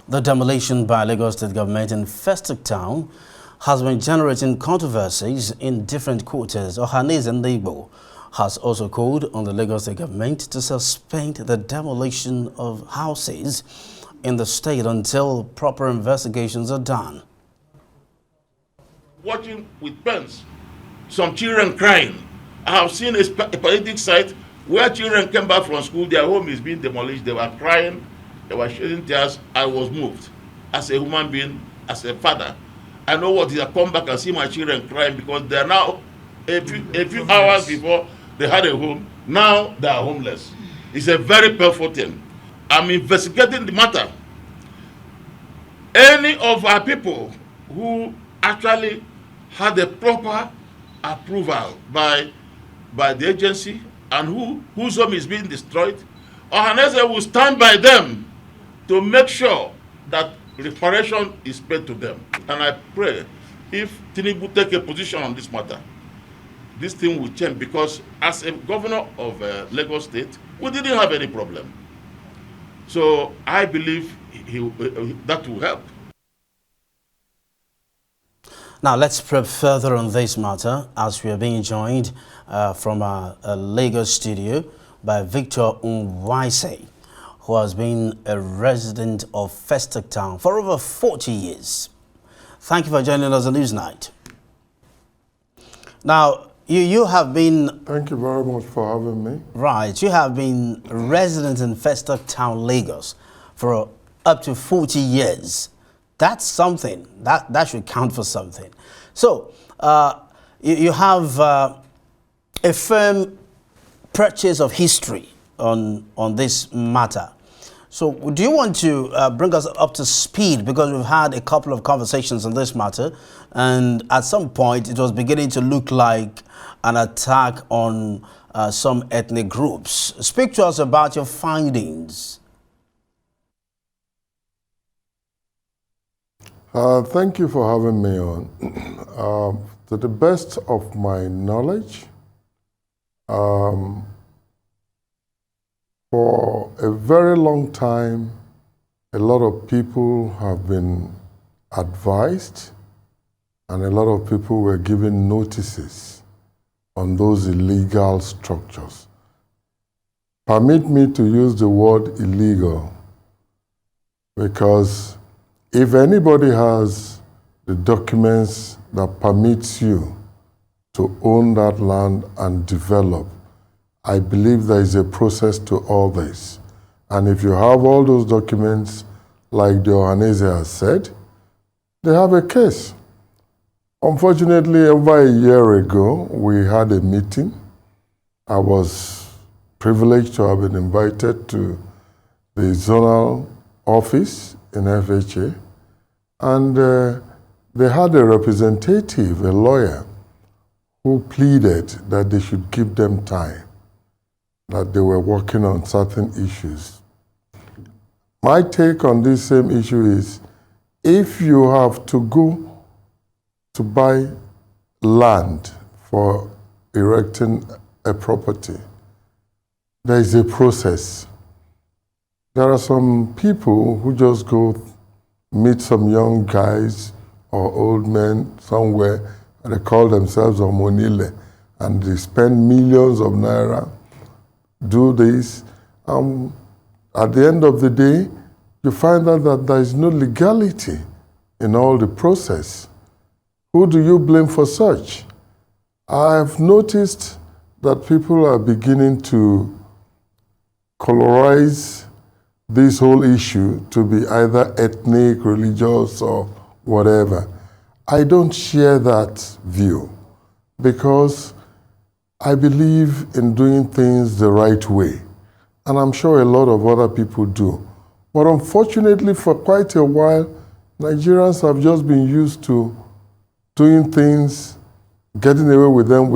The demolition by Lagos State government in Festac Town has been generating controversies in different quarters. Ohanese and Igbo has also called on the Lagos State government to suspend the demolition of houses in the state until proper investigations are done. Watching with pens, some children crying. I have seen a pathetic sight where children came back from school, their home is being demolished, they were crying, they were shedding tears. I was moved as a human being, as a father. I know what is I come back and see my children crying because they are now a few hours before they had a home, now they are homeless. It's a very painful thing. I'm investigating the matter. Any of our people who actually had a proper approval by the agency and whose home is being destroyed, Ohanese will stand by them to make sure that reparation is paid to them. And I pray if Tinubu take a position on this matter, this thing will change, because as a governor of Lagos State, we didn't have any problem. So I believe that will help. Now let's probe further on this matter as we are being joined from our Lagos studio by Victor Unwaise, who has been a resident of Festac Town for over 40 years. Thank you for joining us on Newsnight. Now, you have been... Thank you very much for having me. Right, you have been a resident in Festac Town, Lagos for up to 40 years. That's something. That should count for something. So, you have a firm purchase of history on this matter. So do you want to bring us up to speed, because we've had a couple of conversations on this matter, and at some point it was beginning to look like an attack on some ethnic groups. Speak to us about your findings. Thank you for having me on. To the best of my knowledge, for a very long time, a lot of people have been advised and a lot of people were given notices on those illegal structures. Permit me to use the word illegal, because if anybody has the documents that permits you to own that land and develop, I believe there is a process to all this. And if you have all those documents, like the Ohanese has said, they have a case. Unfortunately, over a year ago, we had a meeting. I was privileged to have been invited to the zonal office in FHA, and they had a representative, a lawyer, who pleaded that they should give them time, that they were working on certain issues. My take on this same issue is, if you have to go to buy land for erecting a property, there is a process. There are some people who just go meet some young guys or old men somewhere, and they call themselves Omonile, and they spend millions of naira, do this. At the end of the day, you find out that there is no legality in all the process. Who do you blame for such? I've noticed that people are beginning to colorize this whole issue to be either ethnic, religious, or whatever. I don't share that view, because I believe in doing things the right way, and I'm sure a lot of other people do. But unfortunately, for quite a while, Nigerians have just been used to doing things, getting away with them,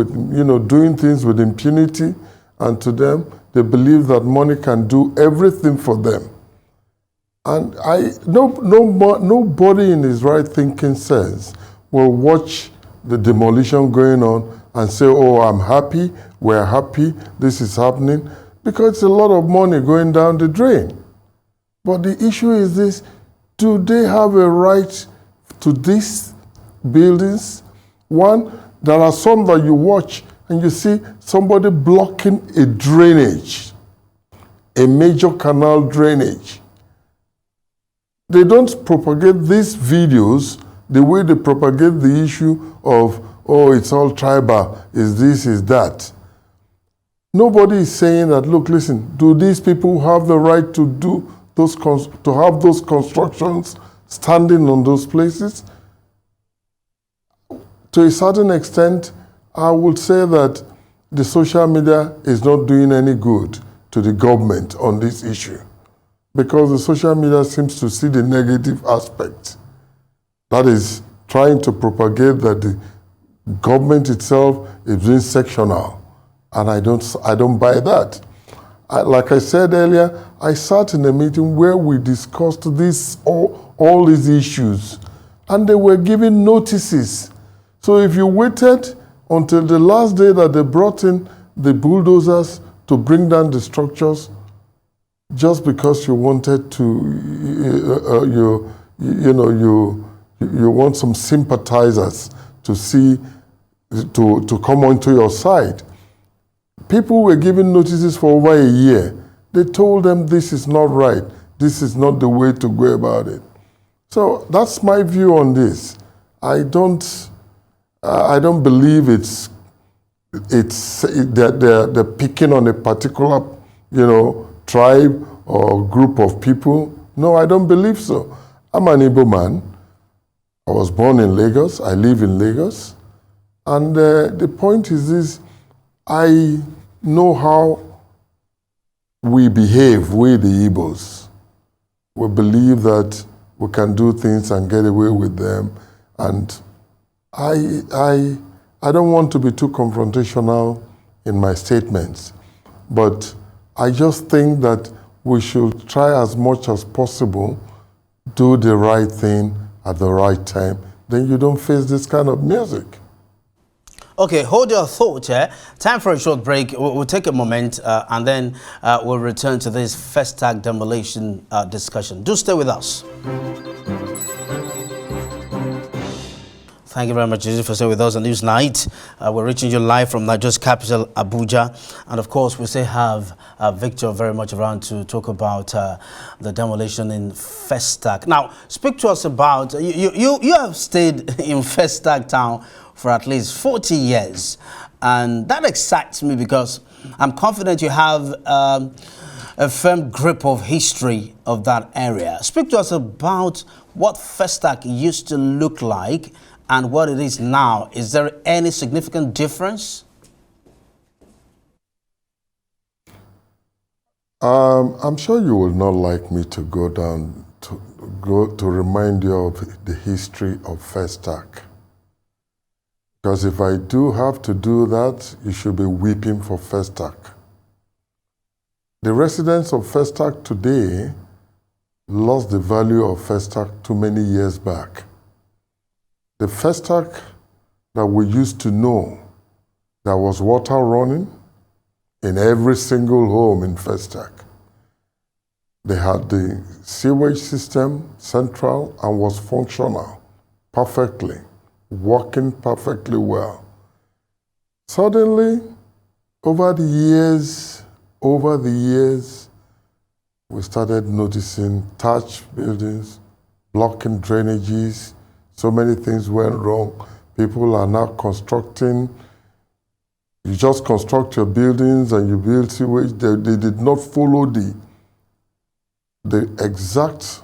doing things with impunity, and to them, they believe that money can do everything for them. And nobody in his right thinking sense will watch the demolition going on and say, oh, I'm happy, we're happy, this is happening, because it's a lot of money going down the drain. But the issue is this: do they have a right to these buildings? One, there are some that you watch and you see somebody blocking a drainage, a major canal drainage. They don't propagate these videos the way they propagate the issue of, oh, it's all tribal, is this, is that. Nobody is saying that, look, listen, do these people have the right to do those, to have those constructions standing on those places? To a certain extent, I would say that the social media is not doing any good to the government on this issue, because the social media seems to see the negative aspect. That is trying to propagate that the government itself is being sectional. And I don't buy that. Like I said earlier, I sat in a meeting where we discussed all these issues, and they were giving notices. So if you waited until the last day that they brought in the bulldozers to bring down the structures, just because you wanted to, you want some sympathizers to see, to come onto your side. People were giving notices for over a year. They told them this is not right. This is not the way to go about it. So that's my view on this. I don't believe they're picking on a particular, tribe or group of people. No, I don't believe so. I'm an Igbo man. I was born in Lagos. I live in Lagos. And the point is this: I know how we behave, we the Igbos. We believe that we can do things and get away with them. And I don't want to be too confrontational in my statements, but I just think that we should try as much as possible, do the right thing at the right time. Then you don't face this kind of music. Okay, hold your thought here. Time for a short break. We'll take a moment and then we'll return to this Festac demolition discussion. Do stay with us. Thank you very much, Jesus, for staying with us on Newsnight. We're reaching you live from Nigeria's capital, Abuja. And of course, we still have Victor very much around to talk about the demolition in Festac. Now, speak to us about, you have stayed in Festac town for at least 40 years. And that excites me because I'm confident you have a firm grip of history of that area. Speak to us about what Festac used to look like and what it is now. Is there any significant difference? I'm sure you will not like me to go down to remind you of the history of Festac. Because if I do have to do that, you should be weeping for Festac. The residents of Festac today lost the value of Festac too many years back. The Festac that we used to know, there was water running in every single home in Festac. They had the sewage system central and was functional perfectly, working perfectly well. Suddenly, over the years, we started noticing thatched buildings, blocking drainages. So many things went wrong. People are now constructing. You just construct your buildings and you build sewage. They did not follow the exact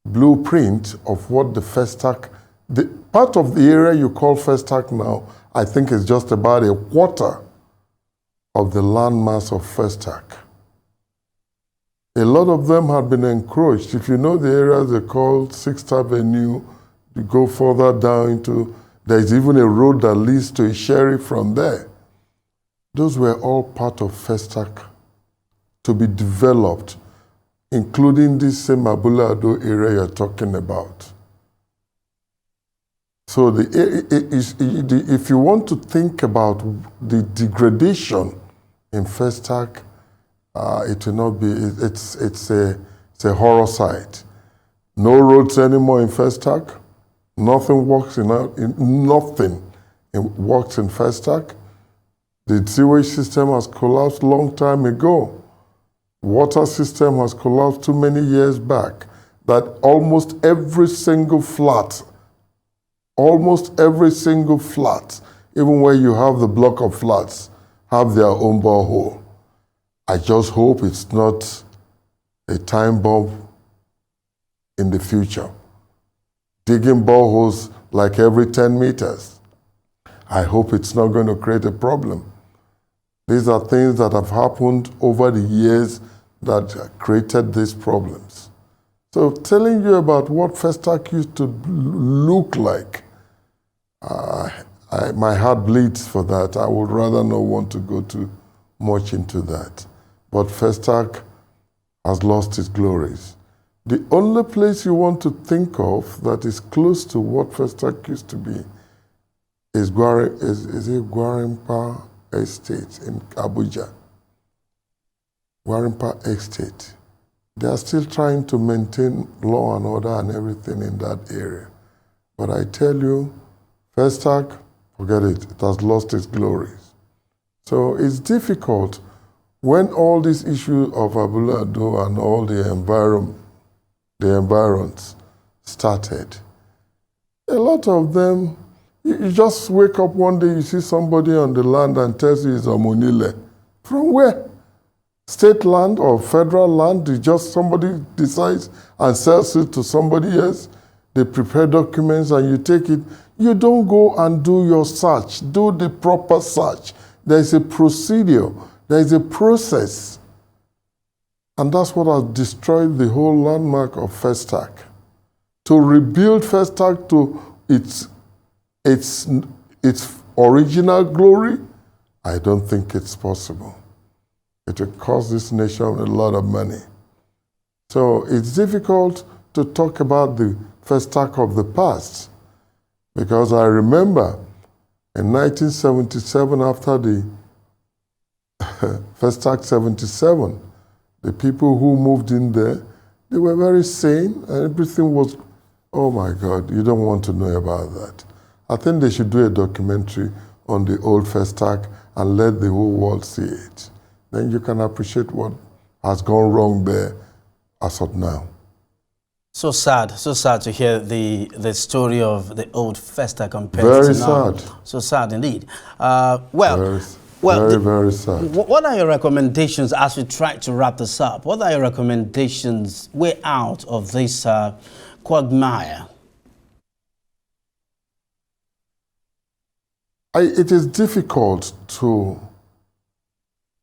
blueprint of what the Festac, the part of the area you call Festac now, I think is just about a quarter of the landmass of Festac. A lot of them have been encroached. If you know the areas they call 6th Avenue, you go further down into, there's even a road that leads to a sherry from there. Those were all part of Festac to be developed, including this same Abulado area you're talking about. So if you want to think about the degradation in Festac, it will not be, it's a horror sight. No roads anymore in Festac. Nothing works works in Festac. The sewage system has collapsed long time ago. Water system has collapsed too many years back. That almost every single flat, even where you have the block of flats, have their own borehole. I just hope it's not a time bomb in the future. Digging boreholes like every 10 meters. I hope it's not going to create a problem. These are things that have happened over the years that created these problems. So telling you about what Festac used to look like, my heart bleeds for that. I would rather not want to go too much into that. But Festac has lost its glories. The only place you want to think of that is close to what Festac used to be is Gwarinpa Estate in Abuja. Gwarinpa Estate. They are still trying to maintain law and order and everything in that area. But I tell you, Festac, forget it. It has lost its glories. So it's difficult when all these issues of Abulado and all the environs started. A lot of them, you just wake up one day, you see somebody on the land and tells you it's Omonile. From where? State land or federal land? Somebody decides and sells it to somebody else. They prepare documents and you take it. You don't go and do your search. Do the proper search. There is a procedure. There is a process. And that's what has destroyed the whole landmark of Festac. To rebuild Festac to its original glory, I don't think it's possible. It will cost this nation a lot of money. So it's difficult to talk about the Festac of the past, because I remember in 1977, after the Festac 77, the people who moved in there, they were very sane and everything was, oh my God, you don't want to know about that. I think they should do a documentary on the old Festac and let the whole world see it. Then you can appreciate what has gone wrong there as of now. So sad to hear the story of the old Festac compared Very to now. sad. So sad indeed. Very sad. What are your recommendations as we try to wrap this up? What are your recommendations way out of this quagmire? It is difficult to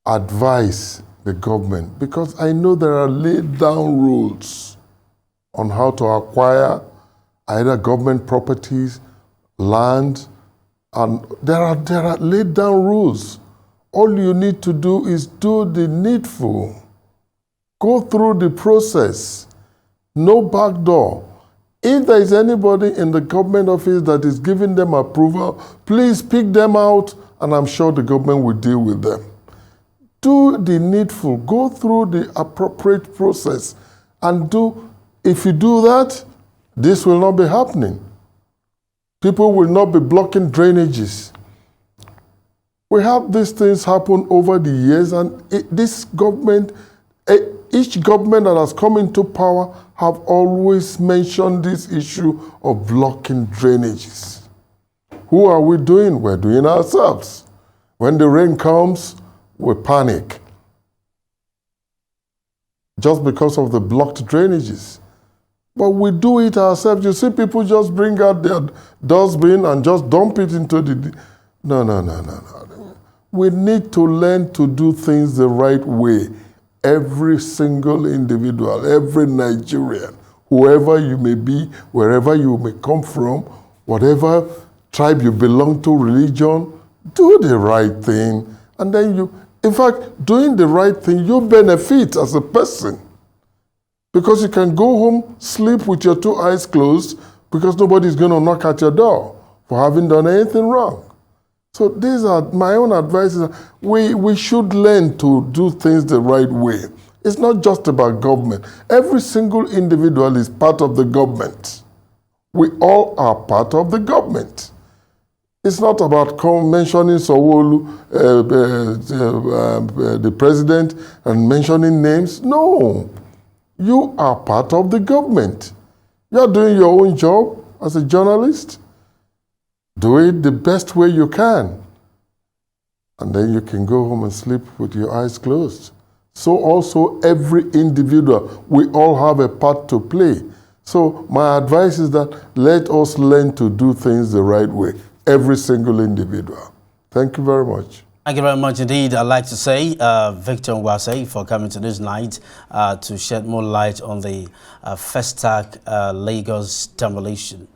advise the government because I know there are laid down rules on how to acquire either government properties, land, and there are laid down rules. All you need to do is do the needful. Go through the process. No back door. If there is anybody in the government office that is giving them approval, please pick them out and I'm sure the government will deal with them. Do the needful. Go through the appropriate process and if you do that, this will not be happening. People will not be blocking drainages. We have these things happen over the years, and this government, each government that has come into power have always mentioned this issue of blocking drainages. Who are we doing? We're doing ourselves. When the rain comes, we panic. Just because of the blocked drainages. But we do it ourselves. You see people just bring out their dustbin and just dump it into the... No. We need to learn to do things the right way. Every single individual, every Nigerian, whoever you may be, wherever you may come from, whatever tribe you belong to, religion, do the right thing. And then in fact, doing the right thing, you benefit as a person. Because you can go home, sleep with your two eyes closed, because nobody's going to knock at your door for having done anything wrong. So these are my own advice. We should learn to do things the right way. It's not just about government. Every single individual is part of the government. We all are part of the government. It's not about mentioning Sowolu, the president, and mentioning names. No. You are part of the government. You're doing your own job as a journalist. Do it the best way you can. And then you can go home and sleep with your eyes closed. So also every individual, we all have a part to play. So my advice is that let us learn to do things the right way. Every single individual. Thank you very much. Thank you very much indeed. I'd like to say Victor Nwase for coming to this night to shed more light on the Festac Lagos demolition.